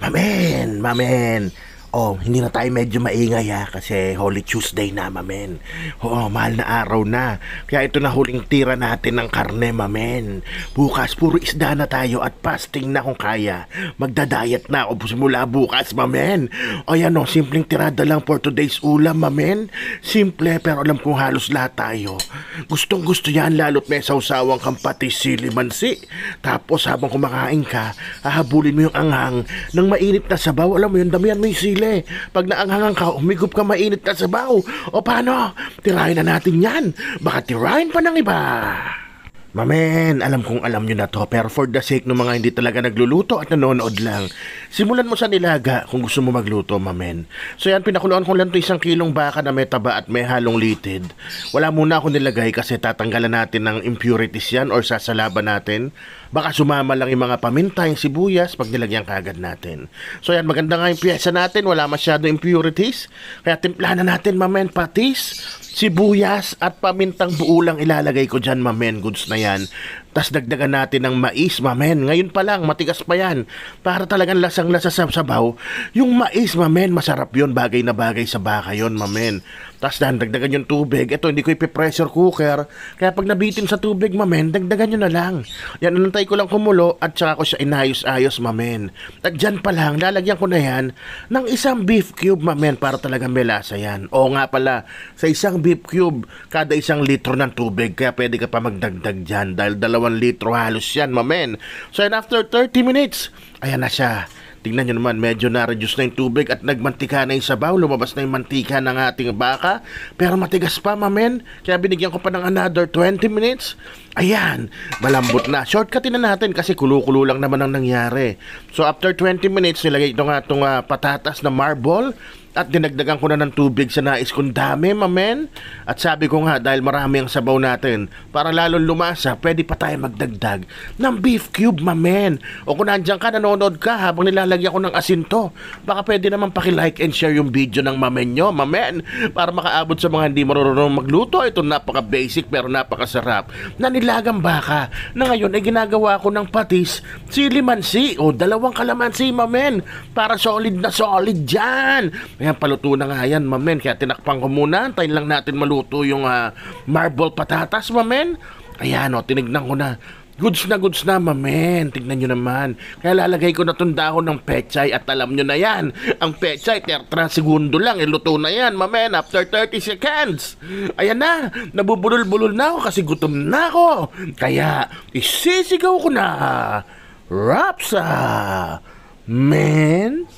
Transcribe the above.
Mamen, mamen. Oh, hindi na tayo medyo maingay ha kasi Holy Tuesday na, mamen. Oo, mahal na araw na. Kaya ito na huling tira natin ng karne, mamen. Bukas puro isda na tayo at fasting na kung kaya. Magda-diet na ako simula bukas, mamen. O yan o, simpleng tirada lang for today's ulam, mamen. Simple pero alam kong halos lahat tayo. Gustong gusto yan lalo't may sausawang kang patis sili mansi. Tapos habang kumakain ka, hahabulin mo yung anghang ng mainit na sabaw. Alam mo yun, damihan mo yung sili. Pag naanghangan ka, umigop ka mainit na sabaw. O paano? Tirahin na natin yan. Baka tirahin pa ng iba. Mamen, alam kong alam nyo na to, pero for the sake ng mga hindi talaga nagluluto at nanonood lang, simulan mo sa nilaga kung gusto mo magluto, mamen. So yan, pinakuluan ko lang to 1 kilong baka na may taba at may halong litid. Wala muna ako nilagay kasi tatanggalan natin ng impurities yan or sasalaban natin. Baka sumama lang yung mga paminta, yung sibuyas pag nilagyan kagad natin. So yan, maganda nga yung pyesa natin, wala masyado impurities. Kaya timplahan na natin, mamen, patis, sibuyas at pamintang buo lang ilalagay ko dyan, mamen. Goods na yan. Tas dagdagan natin ng mais, mamen. Ngayon pa lang, matigas pa yan. Para talagang lasang-lasa sa sabaw. Yung mais, mamen, masarap yun. Bagay na bagay sa baka yun, mamen. Tas dagdagan yung tubig. Ito, hindi ko ipipressure cooker. Kaya pag nabitin sa tubig, mamen, dagdagan nyo na lang. Yan, anantay ko lang kumulo at saka ko siya inayos-ayos, mamen. At dyan pa lang, lalagyan ko na yan ng 1 beef cube, mamen, para talagang may lasa yan. Oo nga pala, sa 1 beef cube, kada 1 litro ng tubig. Kaya pwede ka pa magdagdag dyan dahil 2 litro halos yan, mamen. So and after 30 minutes, ayan na siya. Tingnan nyo naman, medyo na-reduce na yung tubig at nagmantika na yung sabaw. Lumabas na yung mantika ng ating baka. Pero matigas pa, mamen. Kaya binigyan ko pa ng another 20 minutes. Ayan, malambot na. Shortcutin na natin kasi kulo-kulo lang naman ang nangyari. So after 20 minutes, nilagay itong patatas na marble. At dinagdagan ko na ng tubig sa nais kong dami, mamen. At sabi ko nga, dahil marami ang sabaw natin, para lalong lumasa, pwede pa tayo magdagdag ng beef cube, mamen. O kung nandiyan ka, nanonood ka habang nilalagyan ko ng asinto, baka pwede naman paki-like and share yung video ng mamen nyo, mamen. Para makaabot sa mga hindi marunong magluto. Ito napaka-basic pero napakasarap na nilagang baka na ngayon ay ginagawa ko ng patis, sili mansi o 2 kalamansi, mamen. Para solid na solid dyan. Ayan, paluto na nga yan, mamen. Kaya tinakpan ko muna. Antayin lang natin maluto yung marble patatas, mamen. Ayan, o, tinignan ko na. Goods na, mamen. Tignan nyo naman. Kaya lalagay ko na itong dahon ng pechay at alam nyo na yan. Ang pechay, 30 segundo lang. Iluto na yan, mamen. After 30 seconds. Ayan na. Nabubulol-bulol na ako kasi gutom na ako. Kaya, isisigaw ko na. Rapsa. Men.